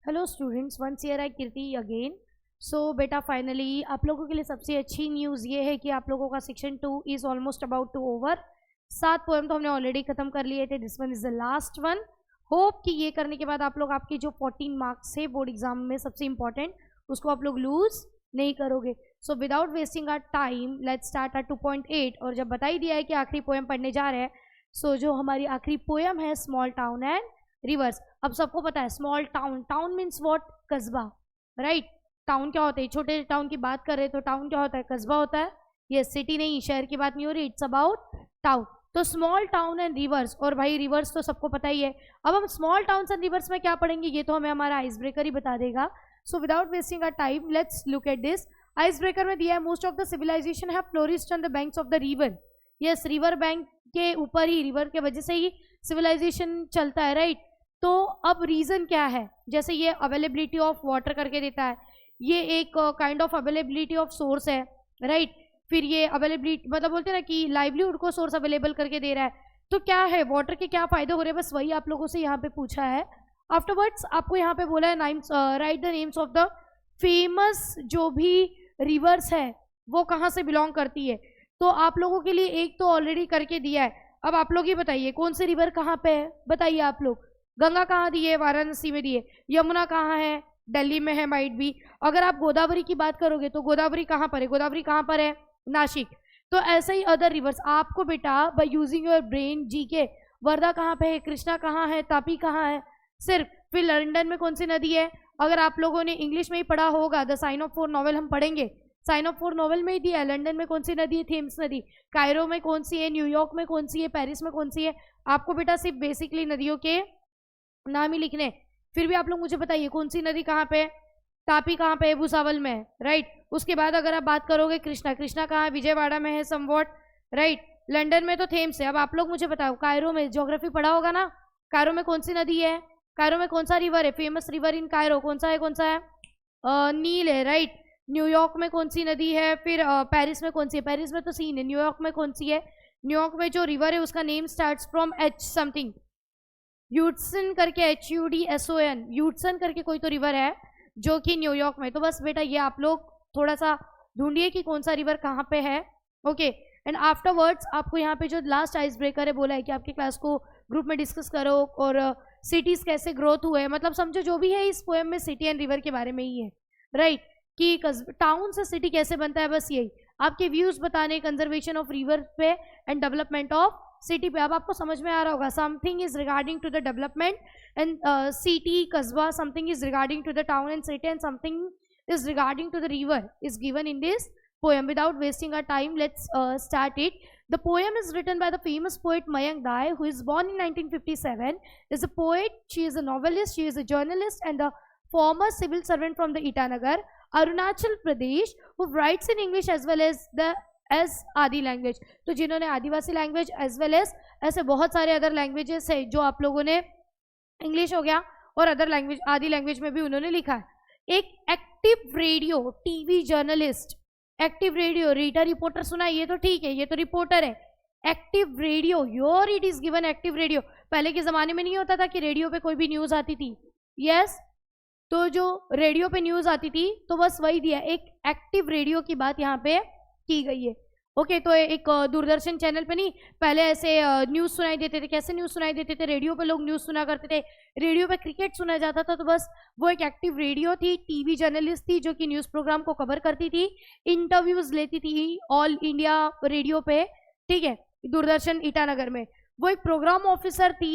Hello students, once here I Kirti again. So बेटा finally आप लोगों के लिए सबसे अच्छी न्यूज़ ये है कि आप लोगों का section 2 is almost about to over. 7 poem तो हमने ऑलरेडी खत्म कर लिए थे। This one is the last one. Hope कि ये करने के बाद आप लोग आपके जो 14 मार्क्स है बोर्ड एग्जाम में सबसे इंपॉर्टेंट, उसको आप लोग लूज नहीं करोगे। So without wasting our time let's start our 2.8। और जब बता ही दिया है कि आखिरी पोएम पढ़ने जा रहे हैं, सो जो हमारी आखिरी पोएम है स्मॉल टाउन एंड रिवर्स। अब सबको पता है small town, town means what, कस्बा, राइट। टाउन क्या होता है, छोटे टाउन की बात कर रहे हैं तो टाउन क्या होता है, कस्बा होता है। ये सिटी नहीं, शहर की बात नहीं हो रही, इट्स अबाउट टाउन। तो स्मॉल टाउन एंड रिवर्स, और भाई रिवर्स तो सबको पता ही है। अब हम स्मॉल टाउन एंड रिवर्स में क्या पढ़ेंगे ये तो हमें हमारा आइस ब्रेकर ही बता देगा। So without wasting our time let's look at this. Ice breaker में दिया है most of the civilization have flourished on the banks of the river. Yes, river bank के ऊपर ही, रिवर के वजह से ही सिविलाइजेशन चलता है, राइट। तो अब रीजन क्या है, जैसे ये अवेलेबिलिटी ऑफ वाटर करके देता है, ये एक kind of availability of source है, राइट। फिर ये अवेलेबिलिटी मतलब बोलते हैं ना कि लाइवलीहुड को सोर्स अवेलेबल करके दे रहा है। तो क्या है, वाटर के क्या फायदे हो रहे हैं, बस वही आप लोगों से यहाँ पे पूछा है। आफ्टरवर्ड्स आपको यहाँ पे बोला है names, right the names of the famous जो भी रिवर्स है वो कहाँ से बिलोंग करती है। तो आप लोगों के लिए एक तो ऑलरेडी करके दिया है। अब आप लोग ही बताइए कौन से रिवर कहाँ पे है, बताइए आप लोग। गंगा कहाँ दी है, वाराणसी में दी है। यमुना कहाँ है, दिल्ली में है, माइट भी। अगर आप गोदावरी की बात करोगे तो गोदावरी कहाँ पर है, गोदावरी कहाँ पर है, नासिक। तो ऐसे ही अदर रिवर्स आपको बेटा बाय यूजिंग योर ब्रेन जी के, वर्धा कहाँ पे है, कृष्णा कहाँ है, तापी कहाँ है, सिर्फ। फिर लंदन में कौन सी नदी है, अगर आप लोगों ने इंग्लिश में ही पढ़ा होगा, the sign of four novel हम पढ़ेंगे, साइन ऑफ फोर नॉवल में ही दिया है। लंदन में कौन सी नदी है, थेम्स नदी। कायरो में कौन सी है, न्यूयॉर्क में कौन सी है, पेरिस में कौन सी है। आपको बेटा सिर्फ बेसिकली नदियों के नाम ही लिखने। फिर भी आप लोग मुझे बताइए कौन सी नदी कहाँ पे, तापी कहाँ पे है, भुसावल में, राइट। उसके बाद अगर आप बात करोगे कृष्णा, कृष्णा कहाँ है, विजयवाड़ा में है समवॉट, राइट। लंदन में तो थेम्स है। अब आप लोग मुझे बताओ, कायरो में ज्योग्राफी पढ़ा होगा ना, कायरो में कौन सी नदी है, कायरो में कौन सा रिवर है, फेमस रिवर इन कायरो कौन सा है, कौन सा है, नील है, राइट। न्यूयॉर्क में कौन सी नदी है, फिर पेरिस में कौन सी है, पेरिस में तो सीन है। न्यूयॉर्क में कौन सी है, न्यूयॉर्क में जो रिवर है उसका name starts from H something, Hudson करके, HUDSON, यूटसन करके कोई तो रिवर है जो कि न्यूयॉर्क में। तो बस बेटा ये आप लोग थोड़ा सा ढूंढिए कि कौन सा रिवर कहाँ पे है, ओके। एंड आफ्टरवर्ड्स आपको यहाँ पे जो लास्ट आइस ब्रेकर है बोला है कि आपकी क्लास को ग्रुप में डिस्कस करो और सिटीज कैसे ग्रोथ हुए, मतलब समझो जो भी है इस पोएम में सिटी एंड रिवर के बारे में ही है, राइट। कि टाउन से सिटी कैसे बनता है, बस यही आपके व्यूज बताने, कंजर्वेशन ऑफ रिवर पे एंड डेवलपमेंट ऑफ सिटी पे। अब आपको समझ में आ रहा होगा, something is regarding to the development and city कस्बा, something is regarding to the town and city, and something is regarding to the river is given in this poem. Without wasting our time, let's start it. The poem is written by the famous poet Mayank Dai, who is born in 1957. Is a poet, she is a novelist, she is a journalist and a former civil servant from the Itanagar, Arunachal Pradesh, who writes in English as well as आदि language. तो जिन्होंने आदिवासी language as well as ऐसे बहुत सारे other languages है जो आप लोगों ने, इंग्लिश हो गया और अदर लैंग्वेज, आदि लैंग्वेज में भी उन्होंने लिखा है। एक active radio TV journalist, active radio reader reporter सुना है, ये तो ठीक है, ये तो रिपोर्टर है। Active radio, your it is given active radio. पहले के जमाने में नहीं होता था कि रेडियो पे कोई भी न्यूज आती थी, यस। तो जो रेडियो पे न्यूज आती थी तो बस वही दिया, एक एक्टिव रेडियो की बात यहाँ पे की गई है, ओके। तो एक दूरदर्शन चैनल पे नहीं, पहले ऐसे न्यूज़ सुनाई देते थे। कैसे न्यूज़ सुनाई देते थे, रेडियो पे लोग न्यूज़ सुना करते थे, रेडियो पे क्रिकेट सुना जाता था। तो बस वो एक एक्टिव रेडियो थी, टीवी जर्नलिस्ट थी जो कि न्यूज़ प्रोग्राम को कवर करती थी, इंटरव्यूज लेती थी ऑल इंडिया रेडियो पे, ठीक है, दूरदर्शन ईटानगर में। वो एक प्रोग्राम ऑफिसर थी,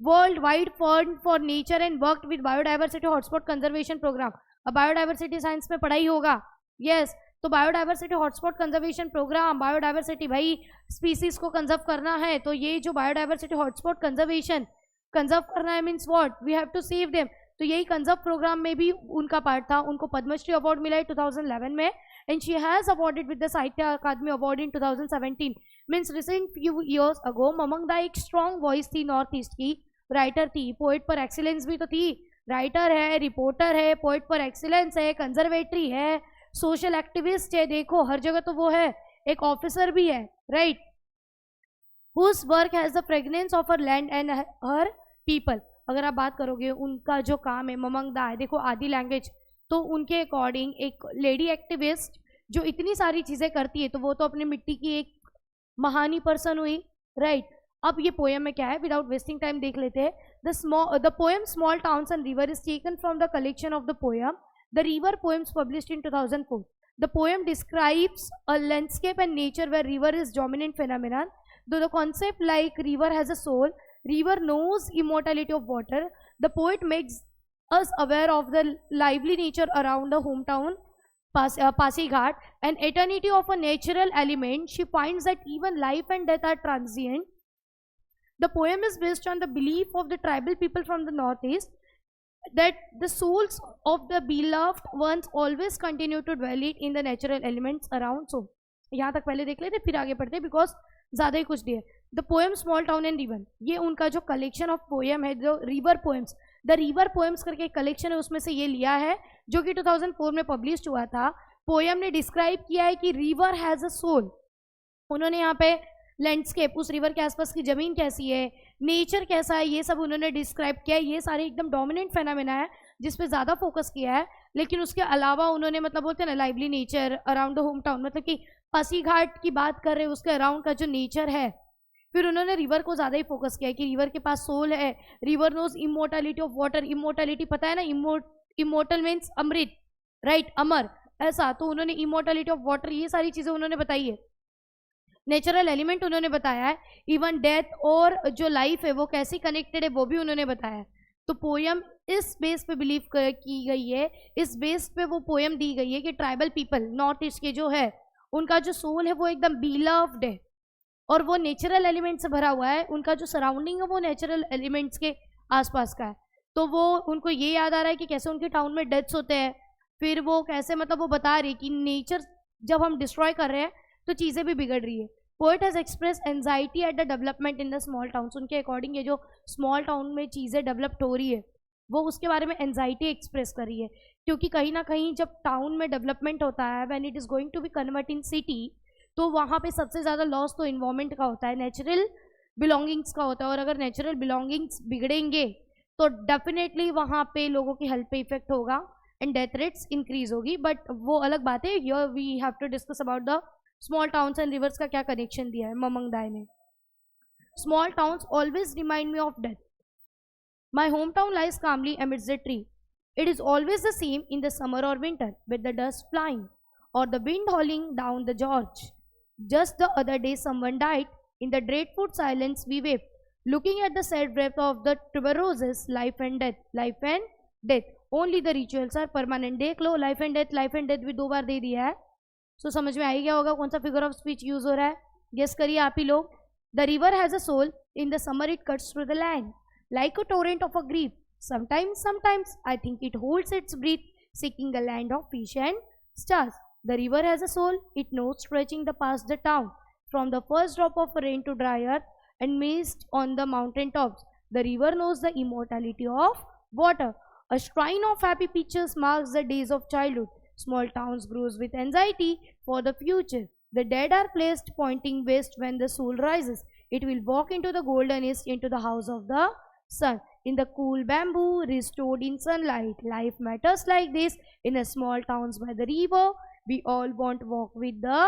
world wide fund for nature and worked with biodiversity hotspot conservation program. अब बायोडाइवर्सिटी साइंस में पढ़ा ही होगा, यस। तो biodiversity hotspot conservation program, biodiversity भाई स्पीसीज को कंजर्व करना है, तो ये जो बायोडाइवर्सिटी हॉटस्पॉट कंजर्वेशन, कंजर्व करना है means what, we have to save them. तो यही कंजर्व प्रोग्राम में भी उनका पार्ट था। उनको पद्मश्री अवार्ड मिला है 2011 में, and she has awarded with the Sahitya Akademi award in 2017। Means recent few years ago Mamang Dai एक स्ट्रॉन्ग वॉइस थी, नॉर्थ ईस्ट की, राइटर थी, पोइट पर एक्सीलेंस भी तो थी, राइटर है, रिपोर्टर है, पोइट पर एक्सीलेंस है, कंजर्वेटरी है, सोशल एक्टिविस्ट है, देखो हर जगह तो वो है, एक ऑफिसर भी है, right. Whose work has the fragrance of her land and her people. अगर आप बात करोगे उनका जो काम है ममंग दाई, देखो आदि लैंग्वेज, तो उनके अकॉर्डिंग एक लेडी एक्टिविस्ट जो इतनी सारी चीज़ें करती है तो वो तो अपनी मिट्टी की एक महानी पर्सन हुई, राइट। अब ये पोएम में क्या है, विदाउट वेस्टिंग टाइम देख लेते हैं। The poem small towns and river is taken from the collection of the poem the river poems published in 2004. The poem describes a landscape and nature where river is dominant phenomenon. Though the concept like river has a soul, river knows immortality of water. The poet makes us aware of the lively nature around the hometown Pasighat, an eternity of a natural element. She finds that even life and death are transient. The poem is based on the belief of the tribal people from the northeast that the souls of the beloved ones always continue to dwell it in the natural elements around. So यहाँ तक पहले देख लेते फिर आगे पढ़ते because ज़्यादा ही कुछ दिया। The poem small town and river, ये उनका जो कलेक्शन ऑफ पोएम है, जो river poems, the river poems करके एक कलेक्शन है, उसमें से ये लिया है जो कि 2004 में पब्लिश हुआ था। पोएम ने डिस्क्राइब किया है कि रिवर हैज़ अ सोल। उन्होंने यहाँ पे लैंडस्केप, उस रिवर के आसपास की ज़मीन कैसी है, नेचर कैसा है, ये सब उन्होंने डिस्क्राइब किया है। ये सारे एकदम डोमिनेंट फेनोमेना है जिस पे ज़्यादा फोकस किया है, लेकिन उसके अलावा उन्होंने मतलब बोलते हैं ना lively nature around the home town, मतलब कि पासीघाट की बात कर रहे हैं उसके अराउंड का जो नेचर है। फिर उन्होंने रिवर को ज़्यादा ही फोकस किया है कि रिवर के पास सोल है, river knows immortality of water. Immortality पता है ना, इमोर्टल मीन्स अमृत, राइट, अमर, ऐसा। तो उन्होंने इमोर्टलिटी ऑफ वाटर, ये सारी चीज़ें उन्होंने बताई है। नेचुरल एलिमेंट उन्होंने बताया है, इवन डेथ और जो लाइफ है वो कैसे कनेक्टेड है वो भी उन्होंने बताया है। तो पोएम इस बेस पे बिलीव की गई है, इस बेस पे वो पोएम दी गई है कि ट्राइबल पीपल नॉर्थ ईस्ट के जो है उनका जो सोल है वो एकदम बिलव्ड है और वो नेचुरल एलिमेंट से भरा हुआ है। उनका जो सराउंडिंग है वो नेचुरल एलिमेंट्स के आसपास का है। तो वो उनको ये याद आ रहा है कि कैसे उनके टाउन में डेथ्स होते हैं, फिर वो कैसे मतलब वो बता रही कि नेचर जब हम डिस्ट्रॉय कर रहे हैं तो चीज़ें भी बिगड़ रही है। Poet has express anxiety at the development in the small towns. उनके अकॉर्डिंग ये जो स्मॉल टाउन में चीज़ें डेवलप्ड हो रही है वो उसके बारे में एंजाइटी एक्सप्रेस कर रही है, क्योंकि कहीं ना कहीं जब टाउन में डेवलपमेंट होता है, when it is going to be convert in city, तो वहाँ पे सबसे ज़्यादा लॉस तो इन्वायरमेंट का होता है, नेचुरल बिलोंगिंग्स का होता है। और अगर नेचुरल बिलोंगिंग्स बिगड़ेंगे तो डेफिनेटली वहाँ पे लोगों की हेल्थ पे इफेक्ट होगा एंड डेथ रेट्स इंक्रीज होगी। बट वो अलग बात है, your we have to discuss about the small towns and rivers का क्या कनेक्शन दिया है ममंग दाई ने। Small towns always remind me of death. My home town lies calmly amidst the tree. It is always the same in the summer or winter, with the dust flying or the wind howling down the gorge. Just the other day someone died. In the dreadful silence we wept, looking at the sad breath of the tuberoses, life and death, life and death. Only the rituals are permanent. देख लो, life and death भी 2 बार दे दिया है। सो समझ में आ ही गया होगा कौन सा फिगर ऑफ स्पीच यूज हो रहा है, गेस करिए आप ही लोग। The river has a soul, in the summer it cuts through the land like a torrent of a grief. Sometimes I think it holds its breath, seeking a land of fish and stars. The river has a soul, it knows stretching past the town, from the first drop of rain to dry earth and mist on the mountain tops. The river knows the immortality of water. A shrine of happy pictures marks the days of childhood. Small towns grows with anxiety for the future. The dead are placed pointing west when the soul rises. It will walk into the golden east, into the house of the sun, in the cool bamboo restored in sunlight. Life matters like this in a small towns by the river. We all want walk with the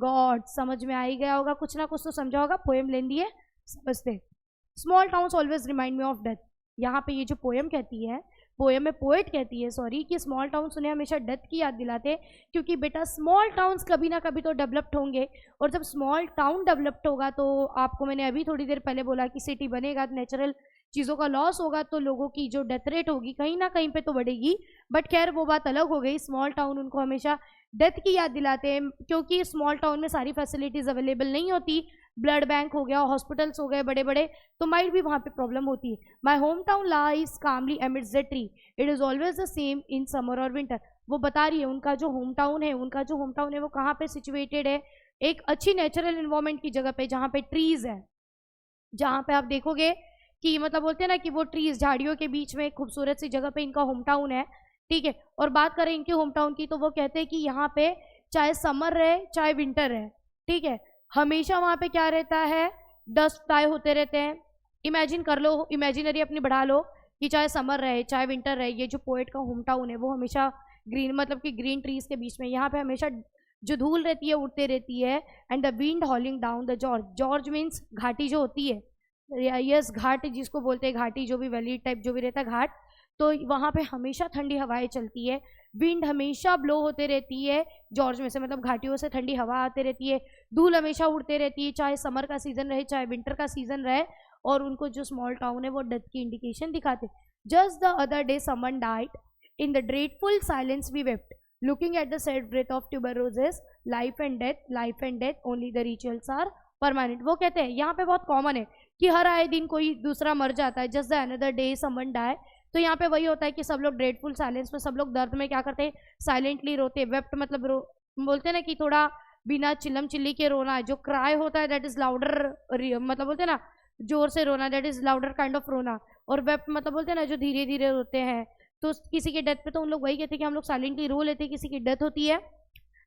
God. समझ में आ ही गया होगा, कुछ ना कुछ तो समझा होगा। पोएम लेंदी है, समझते। Small towns always remind me of death. यहाँ पे ये जो पोएम कहती है, पोएम में पोएट कहती है सॉरी, कि स्मॉल टाउन्स उन्हें हमेशा डेथ की याद दिलाते हैं, क्योंकि बेटा स्मॉल टाउन्स कभी ना कभी तो डेवलप्ड होंगे, और जब स्मॉल टाउन डेवलप्ड होगा तो आपको मैंने अभी थोड़ी देर पहले बोला कि सिटी बनेगा, नेचुरल चीज़ों का लॉस होगा, तो लोगों की जो डेथ रेट होगी कहीं ना कहीं पे तो बढ़ेगी। बट खैर वो बात अलग हो गई। स्मॉल टाउन उनको हमेशा डेथ की याद दिलाते हैं, क्योंकि स्मॉल टाउन में सारी फैसिलिटीज़ अवेलेबल नहीं होती। ब्लड बैंक हो गया, हॉस्पिटल्स हो गए बड़े बड़े, तो माइट भी वहाँ पे प्रॉब्लम होती है। My home town lies calmly amidst the tree, it is always the same in summer और विंटर। वो बता रही है उनका जो होम टाउन है, वो कहाँ पे सिचुएटेड है, एक अच्छी नेचुरल इन्वायरमेंट की जगह पे, जहाँ पे ट्रीज़ है, जहाँ पे आप देखोगे कि मतलब बोलते हैं ना कि वो ट्रीज झाड़ियों के बीच में एक खूबसूरत सी जगह पे इनका होम टाउन है, ठीक है। और बात करें इनके होम टाउन की, तो वो कहते हैं कि यहाँ पे चाहे समर रहे चाहे विंटर रहे, ठीक है, हमेशा वहाँ पे क्या रहता है, डस्ट फ्लाई होते रहते हैं, इमेजिन कर लो, इमेजिनरी अपनी बढ़ा लो कि चाहे समर रहे चाहे विंटर रहे, ये जो पोएट का होम टाउन है वो हमेशा ग्रीन, मतलब कि ग्रीन ट्रीज के बीच में, यहाँ पे हमेशा जो धूल रहती है उड़ते रहती है। And the wind हॉलिंग down the George, George means घाटी जो होती है, यस घाट जिसको बोलते हैं, घाटी जो भी वैली टाइप जो भी रहता है घाट, तो वहाँ पे हमेशा ठंडी हवाएं चलती है, विंड हमेशा ब्लो होते रहती है जॉर्ज में से, मतलब घाटियों से ठंडी हवा आते रहती है, धूल हमेशा उड़ते रहती है, चाहे समर का सीजन रहे चाहे विंटर का सीजन रहे, और उनको जो स्मॉल टाउन है वो डेथ की इंडिकेशन दिखाते। Just the other day someone died in the dreadful silence we wept looking at the sad breath of tuberoses, life and death only the rituals are permanent. वो कहते हैं यहाँ पे बहुत कॉमन है कि हर आए दिन कोई दूसरा मर जाता है, just the another day someone die, तो यहाँ पे वही होता है कि सब लोग ड्रेडफुल साइलेंस में, सब लोग दर्द में क्या करते हैं, साइलेंटली रोते हैं। वेप्ट मतलब बोलते हैं ना कि थोड़ा बिना चिल्लम चिल्ली के रोना है, जो क्राई होता है दैट इज लाउडर, मतलब बोलते हैं ना जोर से रोना, that is louder kind of रोना, और वेप्ट मतलब बोलते हैं ना जो धीरे धीरे रोते हैं। तो किसी के डेथ पे तो उन लोग वही कहते हैं कि हम लोग साइलेंटली रो लेते हैं, किसी की डेथ होती है।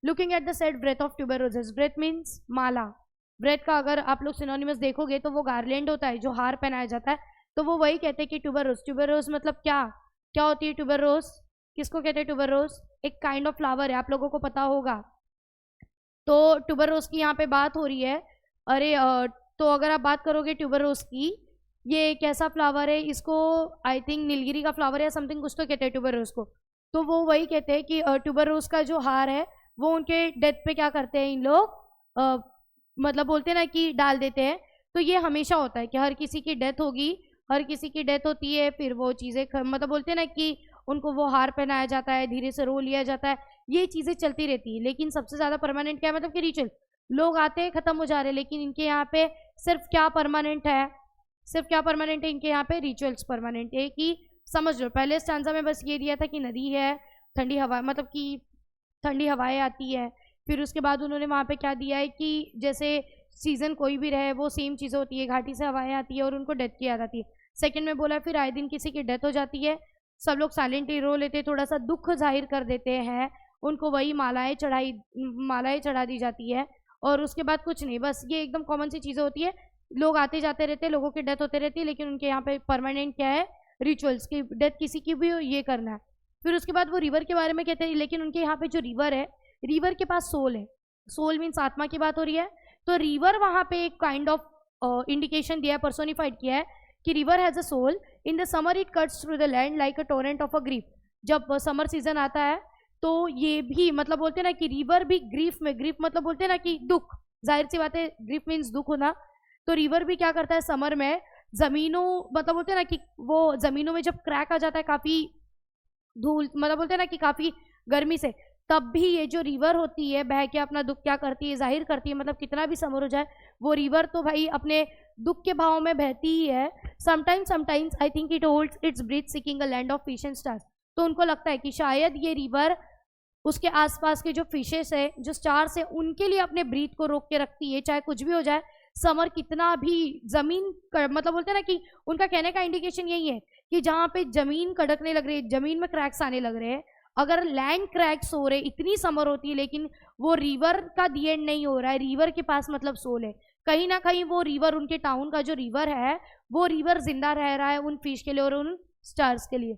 Looking at the sad breath of tuberoses, breath means माला, ब्रेथ का अगर आप लोग सिनोनिमस देखोगे तो वो गार्लैंड होता है जो हार पहनाया जाता है, तो वो वही कहते हैं कि ट्यूबरोज, ट्यूबरोज मतलब क्या क्या होती है ट्यूबरोज, किसको कहते हैं ट्यूबरोज, एक काइंड ऑफ फ्लावर है, आप लोगों को पता होगा। तो ट्यूबरोज की यहाँ पे बात हो रही है। अरे तो अगर आप बात करोगे ट्यूबरोज की, ये कैसा फ्लावर है, इसको आई थिंक नीलगिरी का फ्लावर है समथिंग कुछ तो कहते हैं ट्यूबरोज को, तो वो वही कहते हैं कि ट्यूबरोज का जो हार है वो उनके डेथ पे क्या करते हैं इन लोग, मतलब बोलते हैं ना कि डाल देते हैं। तो ये हमेशा होता है कि हर किसी की डेथ होगी, हर किसी की डेथ होती है, फिर वो चीज़ें मतलब बोलते हैं ना कि उनको वो हार पहनाया जाता है, धीरे से रो लिया जाता है, ये चीज़ें चलती रहती है। लेकिन सबसे ज़्यादा परमानेंट क्या है, मतलब कि रिचुअल, लोग आते हैं खत्म हो जा रहे हैं, लेकिन इनके यहाँ पे सिर्फ क्या परमानेंट है, सिर्फ क्या परमानेंट है इनके यहाँ पे, रिचुअल्स परमानेंट है। कि समझ लो पहले स्टैंजा में बस ये दिया था कि नदी है, ठंडी हवा, मतलब कि ठंडी हवाएं आती है, फिर उसके बाद उन्होंने वहाँ पे क्या दिया है कि जैसे सीजन कोई भी रहे वो सेम चीज़ें होती है, घाटी से हवाएं आती है और उनको डेथ की याद आती है। सेकंड में बोला फिर आए दिन किसी की डेथ हो जाती है, सब लोग साइलेंटली रो लेते हैं, थोड़ा सा दुख जाहिर कर देते हैं, उनको वही मालाएं चढ़ा दी जाती है, और उसके बाद कुछ नहीं, बस ये एकदम कॉमन सी चीज़ें होती है। लोग आते जाते रहते हैं, लोगों की डेथ होते रहती है, लेकिन उनके यहाँ पे परमानेंट क्या है, रिचुअल्स की डेथ किसी की भी हो ये करना है। फिर उसके बाद वो रिवर के बारे में कहते हैं, लेकिन उनके यहाँ पे जो रिवर है, रिवर के पास सोल है, सोल मीन्स आत्मा की बात हो रही है, तो रिवर वहाँ पे एक काइंड ऑफ इंडिकेशन दिया है, पर्सोनिफाइड किया है कि river has a soul, in the summer it cuts through the land like a torrent of a grief. जब समर सीजन आता है तो ये भी मतलब बोलते हैं ना कि रिवर भी ग्रीफ में, ग्रीफ मतलब बोलते हैं ना कि दुख, जाहिर सी बात है ग्रीफ मीन्स दुख होना, तो रिवर भी क्या करता है समर में, जमीनों मतलब बोलते हैं ना कि वो जमीनों में जब क्रैक आ जाता है काफ़ी धूल, मतलब बोलते हैं ना कि काफ़ी गर्मी से, तब भी ये जो रिवर होती है बह के अपना दुख क्या करती है, जाहिर करती है, मतलब कितना भी समर हो जाए वो रिवर तो भाई अपने दुख के भाव में बहती ही है। Sometimes I think it holds its breath seeking a land of fish and stars, तो उनको लगता है कि शायद ये रिवर उसके आसपास के जो फिशेस है, जो स्टार्स है, उनके लिए अपने ब्रीथ को रोक के रखती है, चाहे कुछ भी हो जाए, समर कितना भी जमीन मतलब बोलते हैं ना कि उनका कहने का इंडिकेशन यही है कि जहाँ पे जमीन कड़कने लग रही है, जमीन में क्रैक्स आने लग रहे हैं, अगर लैंड क्रैक्स हो रहे, इतनी समर होती है, लेकिन वो रिवर का दी एंड नहीं हो रहा है, रिवर के पास मतलब सोल है, कहीं ना कहीं वो रिवर, उनके टाउन का जो रिवर है वो रिवर जिंदा रह रहा है उन फिश के लिए और उन स्टार्स के लिए।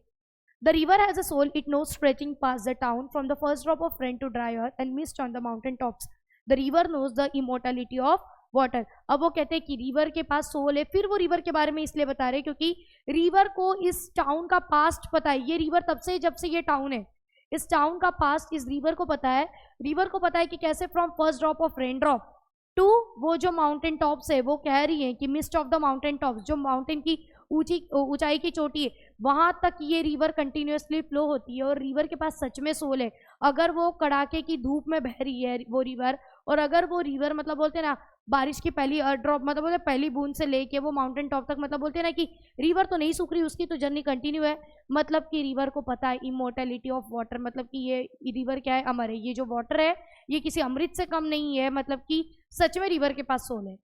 The river has a soul, it knows stretching past the town from the first drop of rain to dry earth and mist on the mountain tops. The river knows the immortality of water. अब वो कहते हैं कि river के पास soul है, फिर वो रिवर के बारे में इसलिए बता रहे हैं क्योंकि रिवर को इस टाउन का पास्ट पता है, ये रिवर तब से जब से ये टाउन है, इस टाउन का पास्ट इस रिवर को पता है, रिवर को पता है कि कैसे from first drop of rain drop to वो जो माउंटेन टॉप्स है, वो कह रही है कि mist of the mountain tops, जो माउंटेन की ऊंचाई की चोटी है, वहां तक ये रिवर कंटिन्यूसली फ्लो होती है, और रिवर के पास सच में सोल है। अगर वो कड़ाके की धूप में बह रही है वो रिवर, और अगर वो रिवर मतलब बोलते हैं ना बारिश की पहली ड्रॉप, मतलब बोलते पहली बूंद से लेके वो माउंटेन टॉप तक, मतलब बोलते हैं ना कि रिवर तो नहीं सूख रही, उसकी तो जर्नी कंटिन्यू है, मतलब कि रिवर को पता है इमोर्टेलिटी ऑफ वाटर, मतलब कि ये रिवर क्या है, अमर है, ये जो वाटर है ये किसी अमृत से कम नहीं है, मतलब कि सच में रिवर के पास सोल है।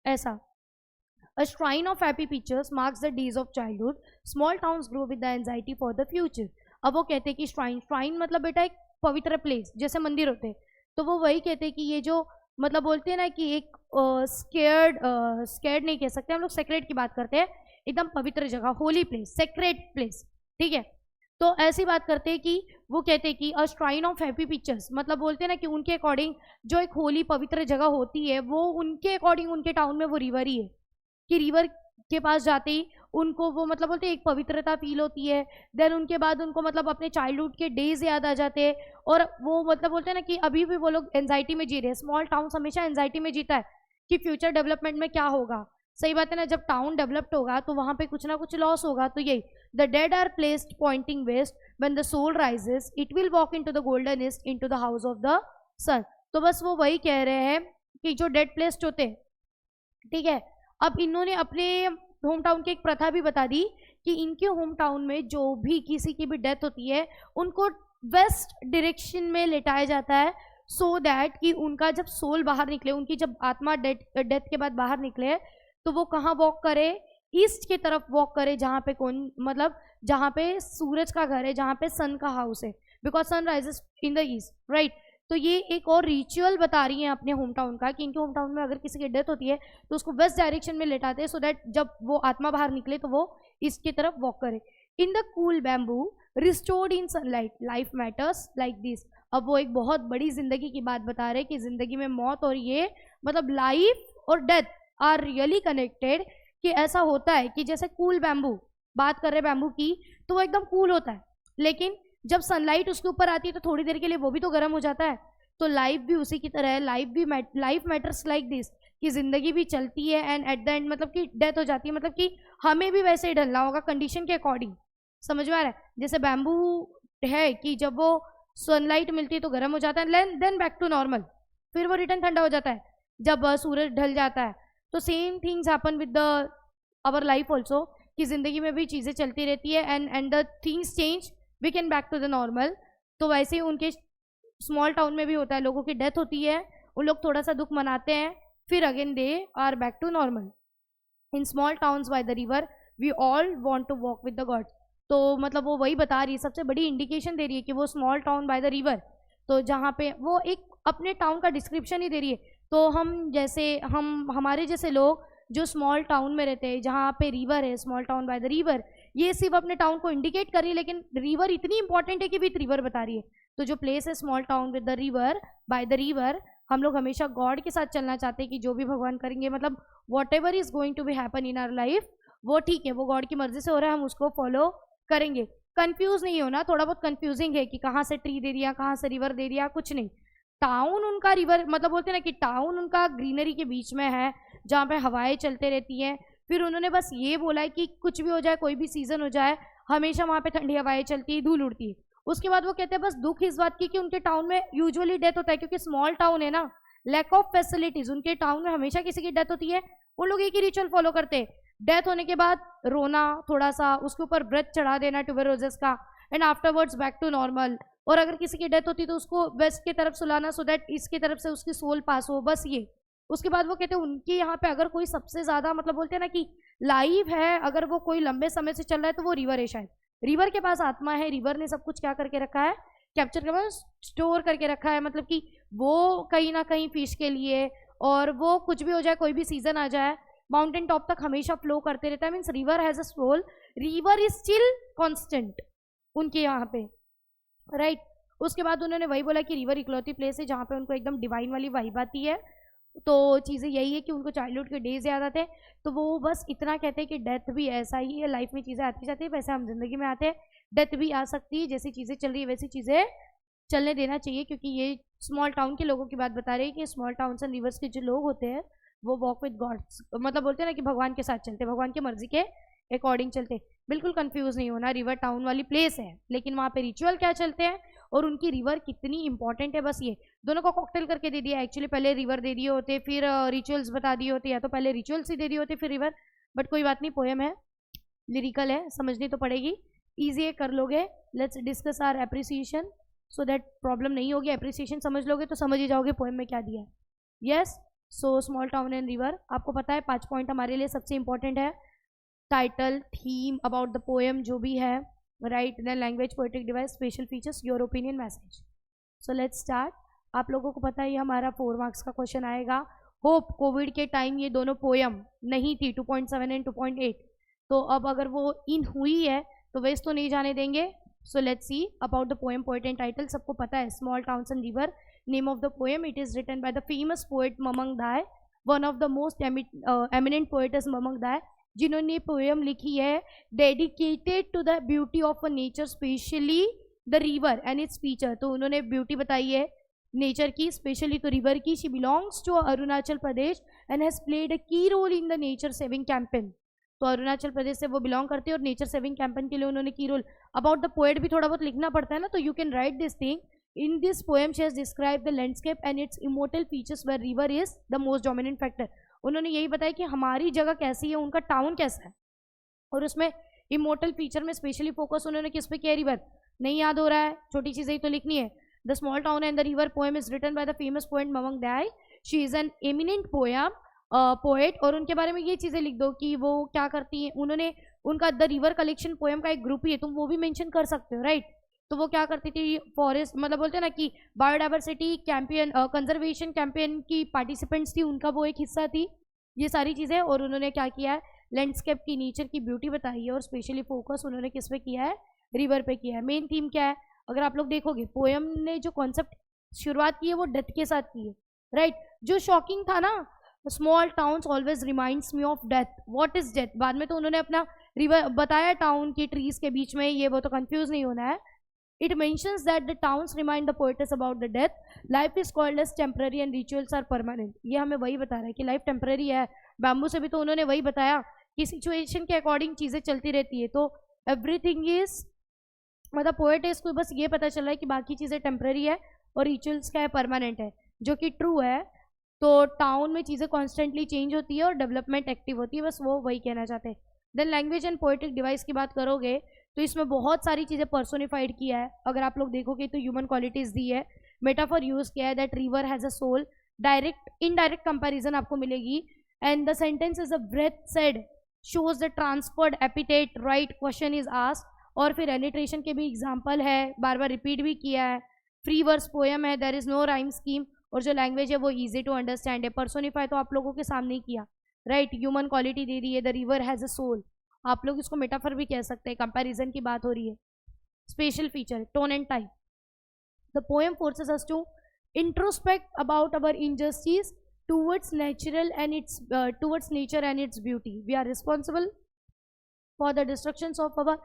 ऐसा A shrine of happy pictures marks the days of childhood. Small towns grow with the anxiety for the future. अब वो कहते हैं कि श्राइन, श्राइन मतलब बेटा एक पवित्र प्लेस, जैसे मंदिर होते हैं, तो वो वही कहते हैं कि ये जो मतलब बोलते हैं ना कि एक स्केर्ड नहीं कह सकते हम लोग, सेक्रेट की बात करते हैं, एकदम पवित्र जगह, होली प्लेस, सेक्रेट प्लेस, ठीक है। तो ऐसी बात करते हैं कि वो कहते हैं कि अ श्राइन ऑफ हैप्पी पिक्चर्स, मतलब बोलते हैं ना कि उनके अकॉर्डिंग जो एक होली पवित्र जगह होती है वो उनके अकॉर्डिंग उनके टाउन में वो रिवर ही है, कि रिवर के पास जाते ही उनको वो मतलब बोलते हैं एक पवित्रता फील होती है। देन उनके बाद उनको मतलब अपने चाइल्डहुड के डेज याद आ जाते हैं, और वो मतलब बोलते हैं ना कि अभी भी वो लोग एंजाइटी में जी रहे हैं। स्मॉल टाउन्स हमेशा एंजाइटी में जीता है कि फ्यूचर डेवलपमेंट में क्या होगा। सही बात है ना, जब टाउन डेवलप्ड होगा तो वहां पे कुछ ना कुछ लॉस होगा। तो यही the dead are placed pointing west, when the soul rises it will walk into the golden east into the house of the sun. तो बस वो वही कह रहे हैं कि जो डेड प्लेस्ड होते हैं, ठीक है। अब इन्होंने अपने होम टाउन की एक प्रथा भी बता दी कि इनके होम टाउन में जो भी किसी की भी डेथ होती है उनको वेस्ट डायरेक्शन में लेटाया जाता है, सो दैट कि उनका जब सोल बाहर निकले, उनकी जब आत्मा डेथ के बाद बाहर निकले तो वो कहाँ वॉक करे, ईस्ट की तरफ वॉक करे, जहाँ पे कौन मतलब जहाँ पे सूरज का घर है, जहाँ पे सन का हाउस है, because sun rises in the east, right. तो ये एक और रिचुअल बता रही हैं अपने होम टाउन का कि इनके होम टाउन में अगर किसी की डेथ होती है तो उसको वेस्ट डायरेक्शन में लेटाते हैं, सो दैट जब वो आत्मा बाहर निकले तो वो ईस्ट की तरफ वॉक करे। In the cool bamboo restored in sunlight life matters like this. अब वो एक बहुत बड़ी जिंदगी की बात बता रहे हैं कि जिंदगी में मौत और ये मतलब लाइफ और डेथ आर रियली कनेक्टेड, कि ऐसा होता है कि जैसे कूल बैम्बू, बात कर रहे बैम्बू की, तो वो एकदम कूल होता है, लेकिन जब सनलाइट उसके ऊपर आती है तो थोड़ी देर के लिए वो भी तो गर्म हो जाता है। तो लाइफ भी उसी की तरह है, लाइफ मैटर्स लाइक दिस, कि जिंदगी भी चलती है एंड एट द एंड मतलब कि डेथ हो जाती है, मतलब कि हमें भी वैसे ही ढलना होगा कंडीशन के अकॉर्डिंग। समझ में आ रहा है? जैसे बैम्बू है कि जब वो सनलाइट मिलती है तो गर्म हो जाता है, देन बैक टू नॉर्मल, फिर वो रिटर्न ठंडा हो जाता है जब सूरज ढल जाता है। तो same things happen with the our life also, कि जिंदगी में भी चीज़ें चलती रहती है and the things change, we can back to the normal. तो वैसे ही उनके स्मॉल टाउन में भी होता है, लोगों की डेथ होती है, उन लोग थोड़ा सा दुख मनाते हैं, फिर again they are back to normal. In small towns by the river we all want to walk with the gods. तो मतलब वो वही बता रही है, सबसे बड़ी इंडिकेशन दे रही है कि वो small town bye the river, तो जहाँ पे वो एक अपने टाउन का डिस्क्रिप्शन ही दे रही है। तो हम जैसे हमारे जैसे लोग जो स्मॉल टाउन में रहते हैं जहाँ पे रिवर है, small town bye the river, ये सिर्फ अपने टाउन को इंडिकेट कर रही है, लेकिन रिवर इतनी इंपॉर्टेंट है कि विथ रिवर बता रही है। तो जो प्लेस है small town with the river, bye the river, हम लोग हमेशा गॉड के साथ चलना चाहते हैं कि जो भी भगवान करेंगे, मतलब whatever is going to be happen in our life, वो ठीक है, वो गॉड की मर्जी से हो रहा है, हम उसको फॉलो करेंगे। कंफ्यूज नहीं होना, थोड़ा बहुत कंफ्यूजिंग है कि कहाँ से ट्री दे दिया, कहाँ से रिवर दे दिया, कुछ नहीं। टाउन उनका रिवर मतलब बोलते हैं ना कि टाउन उनका ग्रीनरी के बीच में है जहाँ पे हवाएं चलते रहती हैं। फिर उन्होंने बस ये बोला है कि कुछ भी हो जाए, कोई भी सीजन हो जाए, हमेशा वहाँ पे ठंडी हवाएं चलती है, धूल उड़ती है। उसके बाद वो कहते हैं बस दुख इस बात की कि उनके टाउन में यूजुअली डेथ होता है, क्योंकि स्मॉल टाउन है ना, लैक ऑफ फैसिलिटीज, उनके टाउन में हमेशा किसी की डेथ होती है। उन लोग एक ही रिचुअल फॉलो करते हैं, डेथ होने के बाद रोना थोड़ा सा, उसके ऊपर व्रत चढ़ा देना ट्यूबररोजेस का, and afterwards back to normal. और अगर किसी की डेथ होती तो उसको वेस्ट की तरफ सुलाना, सो दैट इसकी तरफ से उसकी सोल पास हो, बस ये। उसके बाद वो कहते हैं उनके यहाँ पे अगर कोई सबसे ज्यादा मतलब बोलते हैं ना कि लाइव है, अगर वो कोई लंबे समय से चल रहा है तो वो रिवर है शायद। रिवर के पास आत्मा है, रिवर ने सब कुछ क्या करके रखा है, कैप्चर कर स्टोर करके रखा है, मतलब कि वो कहीं ना कहीं फिश के लिए, और वो कुछ भी हो जाए, कोई भी सीजन आ जाए, माउंटेन टॉप तक हमेशा फ्लो करते रहता है। Means river has a soul, river is still constant उनके यहाँ पे, राइट। उसके बाद उन्होंने वही बोला कि रिवर इकलौती प्लेस है जहाँ पे उनको एकदम डिवाइन वाली वाइब आती है। तो चीज़ें यही है कि उनको चाइल्डहुड के डेज याद आते हैं, तो वो बस इतना कहते हैं कि डेथ भी ऐसा ही है, लाइफ में चीज़ें आती जाती है, वैसे हम जिंदगी में आते हैं, डेथ भी आ सकती है, जैसी चीज़ें चल रही है वैसी चीज़ें चलने देना चाहिए। क्योंकि ये स्मॉल टाउन के लोगों की बात बता रही है कि स्मॉल टाउन्स एंड रिवर्स के जो लोग होते हैं वो वॉक विद गॉड्स, मतलब बोलते हैं ना कि भगवान के साथ चलते, भगवान की मर्जी के अकॉर्डिंग चलते। बिल्कुल कंफ्यूज नहीं होना, रिवर टाउन वाली प्लेस है, लेकिन वहाँ पे रिचुअल क्या चलते हैं और उनकी रिवर कितनी इंपॉर्टेंट है, बस ये दोनों को कॉकटेल करके दे दिया। एक्चुअली पहले रिवर दे दिए होते, फिर रिचुअल्स बता दिए होते, या तो पहले रिचुअल्स ही दे दिए होते फिर रिवर। बट कोई बात नहीं, पोएम है, लिरिकल है, समझनी तो पड़ेगी, ईजी है, कर लोगे। Let's discuss our appreciation so that problem नहीं होगी। एप्रिसिएशन समझ लोगे तो समझ ही जाओगे पोएम में क्या दिया है। Yes, so small town and river, आपको पता है 5 पॉइंट हमारे लिए सबसे इंपॉर्टेंट है, title, theme, about the poem जो भी है, right, then language, poetic device, special features, your opinion, message. So let's start. आप लोगों को पता है ये हमारा 4 मार्क्स का क्वेश्चन आएगा। होप कोविड के टाइम ये दोनों पोयम नहीं थी 2.7 एंड 2.8, तो अब अगर वो इन हुई है तो वेस्ट तो नहीं जाने देंगे। So let's see about the poem, poet and title. सबको पता है, small towns and river. Name of the poem, it is written by the famous poet Mamang Dai, one of the most eminent poets Mamang Dai, जिन्होंने poem लिखी है dedicated to the beauty of a nature, specially the river and its feature. तो उन्होंने beauty बताई है nature की, specially तो river की। She belongs to Arunachal Pradesh and has played a key role in the nature saving campaign. तो अरुणाचल प्रदेश से वो बिलोंग करते हैं और नेचर सेविंग कैंपेन के लिए उन्होंने की रोल। अबाउट द पोएट भी थोड़ा बहुत लिखना पड़ता है ना, तो you can write this thing. In this poem she has describe the landscape and its immortal features where river is the most dominant factor. उन्होंने यही बताया कि हमारी जगह कैसी है, उनका टाउन कैसा है, और उसमें इमोर्टल फीचर में स्पेशली फोकस उन्होंने किस पे किया? रिवर। नहीं याद हो रहा है, छोटी चीज़ें ही तो लिखनी है। The small town and the river poem is written by the famous poet Mamang Dai. She is an eminent poet. और उनके बारे में ये चीज़ें लिख दो कि वो क्या करती हैं। उन्होंने उनका द रिवर कलेक्शन पोएम का एक ग्रुप ही है, तुम वो भी मेंशन कर सकते हो, राइट। तो वो क्या करती थी, फॉरेस्ट मतलब बोलते हैं ना कि बायोडाइवर्सिटी कैंपेन, कंजर्वेशन कैंपेन की पार्टिसिपेंट्स थी, उनका वो एक हिस्सा थी, ये सारी चीज़ें। और उन्होंने क्या किया है, लैंडस्केप की, नेचर की ब्यूटी बताई है, और स्पेशली फोकस उन्होंने किस पे किया है? रिवर पे किया है। मेन थीम क्या है, अगर आप लोग देखोगे पोएम ने जो कॉन्सेप्ट शुरुआत की है वो डेथ के साथ की है, राइट। जो शॉकिंग था ना, small towns always reminds me of death. What is death? बाद में तो उन्होंने अपना रिवर बताया, टाउन की ट्रीज के बीच में, ये वो तो कंफ्यूज नहीं होना है। It mentions that the towns remind the poets about the death, life is called as temporary and rituals are permanent. ये हमें वही बता रहा है कि लाइफ टेम्पररी है। बैम्बू से भी तो उन्होंने वही बताया कि सिचुएशन के अकॉर्डिंग चीज़ें चलती रहती है, तो एवरीथिंग इज, मतलब पोएट है, इसको बस ये पता चल रहा है कि बाकी चीज़ें टेम्पररी है और रिचुअल्स क्या है? परमानेंट है, जो कि ट्रू है। तो टाउन में चीज़ें कॉन्स्टेंटली चेंज होती है और डेवलपमेंट एक्टिव होती है, बस वो वही कहना चाहते हैं। Then language and poetic device की बात करोगे तो इसमें बहुत सारी चीज़ें पर्सोनिफाइड किया है। अगर आप लोग देखोगे तो ह्यूमन क्वालिटीज़ दी है, मेटाफर यूज़ किया है, that river has a soul, direct indirect comparison आपको मिलेगी। And the sentence is a breath said shows the transferred epithet, right question is asked. और फिर एलिट्रेशन के भी एग्जाम्पल है, बार बार रिपीट भी किया है। फ्री वर्स पोएम है, there is no rhyme scheme, और जो लैंग्वेज है वो इजी टू अंडरस्टैंड है। पर्सोनिफाई तो आप लोगों के सामने ही किया, राइट। ह्यूमन क्वालिटी दे दी है, the river has a soul, आप लोग इसको मेटाफर भी कह सकते हैं, कंपैरिजन की बात हो रही है। Special feature, tone and type. The poem forces us to introspect about our injustice towards natural and its towards nature and its beauty. We are responsible for the destructions of our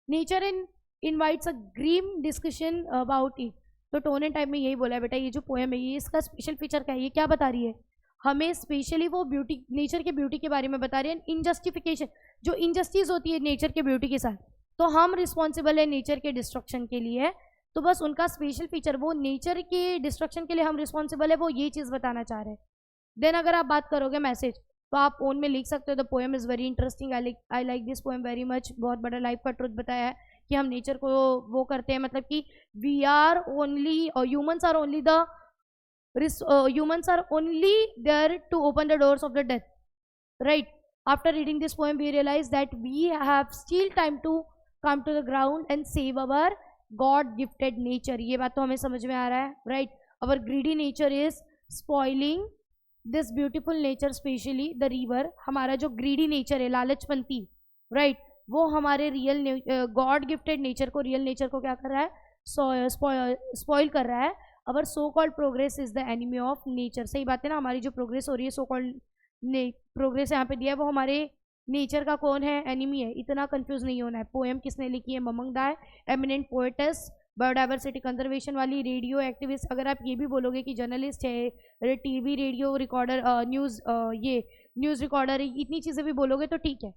nature and invites a grim discussion about it. तो tone and type में यही बोला है बेटा, ये जो poem है ये इसका स्पेशल फीचर क्या है, ये क्या बता रही है हमें? स्पेशली वो ब्यूटी, नेचर के ब्यूटी के बारे में बता रही है। इनजस्टिफिकेशन, जो इनजस्टिस होती है नेचर के ब्यूटी के साथ, तो हम रिस्पॉन्सिबल है नेचर के डिस्ट्रक्शन के लिए। तो बस उनका स्पेशल फीचर, वो नेचर के डिस्ट्रक्शन के लिए हम रिस्पॉन्सिबल है, वो ये चीज़ बताना चाह रहे हैं। देन अगर आप बात करोगे मैसेज, तो आप ओन में लिख सकते हो, the poem is very interesting, I like this poem very much. बहुत बड़ा लाइफ का ट्रुथ बताया है कि हम नेचर को वो करते हैं, मतलब कि we are only, humans are only the humans are only there to open the doors of the death, right? After reading this poem we realize that we have still time to come to the ground and save our god gifted nature। ये बात तो हमें समझ में आ रहा है, right? Our greedy nature is spoiling this beautiful nature, especially the river। हमारा जो greedy nature है, लालचपंती, right? वो हमारे रियल गॉड गिफ्टेड नेचर को, रियल नेचर को क्या कर रहा है? स्पॉइल कर रहा है। Our so called progress is the enemy of nature. सही बात है ना, हमारी जो प्रोग्रेस हो रही है, सो कॉल्ड प्रोग्रेस यहाँ पे दिया है, वो हमारे नेचर का कौन है? एनिमी है। इतना कंफ्यूज नहीं होना है। पोएम किसने लिखी है? ममंग दाय, एमिनेंट पोएटेस, बायोडाइवर्सिटी कंजर्वेशन वाली, रेडियो एक्टिविस्ट। अगर आप ये भी बोलोगे कि जर्नलिस्ट है, टीवी रेडियो रिकॉर्डर, ये न्यूज़ रिकॉर्डर, इतनी चीज़ें भी बोलोगे तो ठीक है।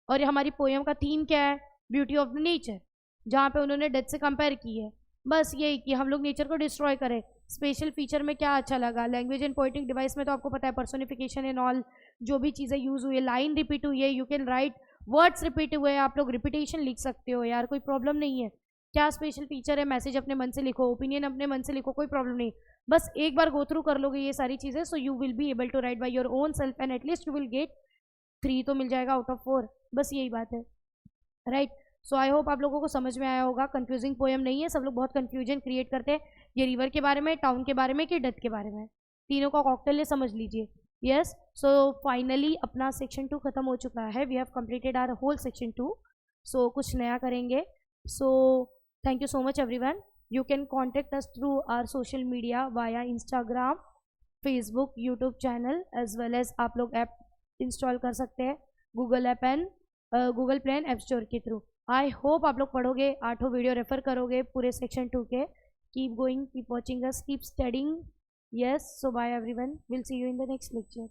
और हमारी पोएम का थीम क्या है? ब्यूटी ऑफ द नेचर, जहाँ पे उन्होंने डेथ से कंपेयर की है। बस यही कि हम लोग नेचर को डिस्ट्रॉय करें। स्पेशल फीचर में क्या अच्छा लगा? लैंग्वेज एंड पोएटिक डिवाइस में तो आपको पता है पर्सोनिफिकेशन एंड ऑल, जो भी चीज़ें यूज़ हुई है, लाइन रिपीट हुई है, you can right words repeat हुए, आप लोग रिपीटेशन लिख सकते हो यार, कोई प्रॉब्लम नहीं है। क्या स्पेशल फीचर है? मैसेज अपने मन से लिखो, ओपिनियन अपने मन से लिखो, कोई प्रॉब्लम नहीं। बस एक बार गो थ्रू कर लोगे ये सारी चीज़ें, so you will be able to write by your own self and at least you will get 3 तो मिल जाएगा आउट ऑफ 4। बस यही बात है, राइट। सो आई होप आप लोगों को समझ में आया होगा। कंफ्यूजिंग पोएम नहीं है, सब लोग बहुत कंफ्यूजन क्रिएट करते हैं ये रिवर के बारे में, टाउन के बारे में कि डेथ के बारे में, तीनों का कॉकटेल है, समझ लीजिए। यस, सो फाइनली अपना सेक्शन 2 खत्म हो चुका है। We have completed our whole section 2। सो कुछ नया करेंगे। So thank you so much everyone. You can contact us through our social media via Instagram, Facebook, YouTube channel as well as आप लोग ऐप इंस्टॉल कर सकते हैं Google Play and App Store के थ्रू। आई होप आप लोग पढ़ोगे, 8 video refer करोगे पूरे सेक्शन 2 के। Keep going, keep watching us, keep studying. Yes, so bye everyone, will see you in the next lecture.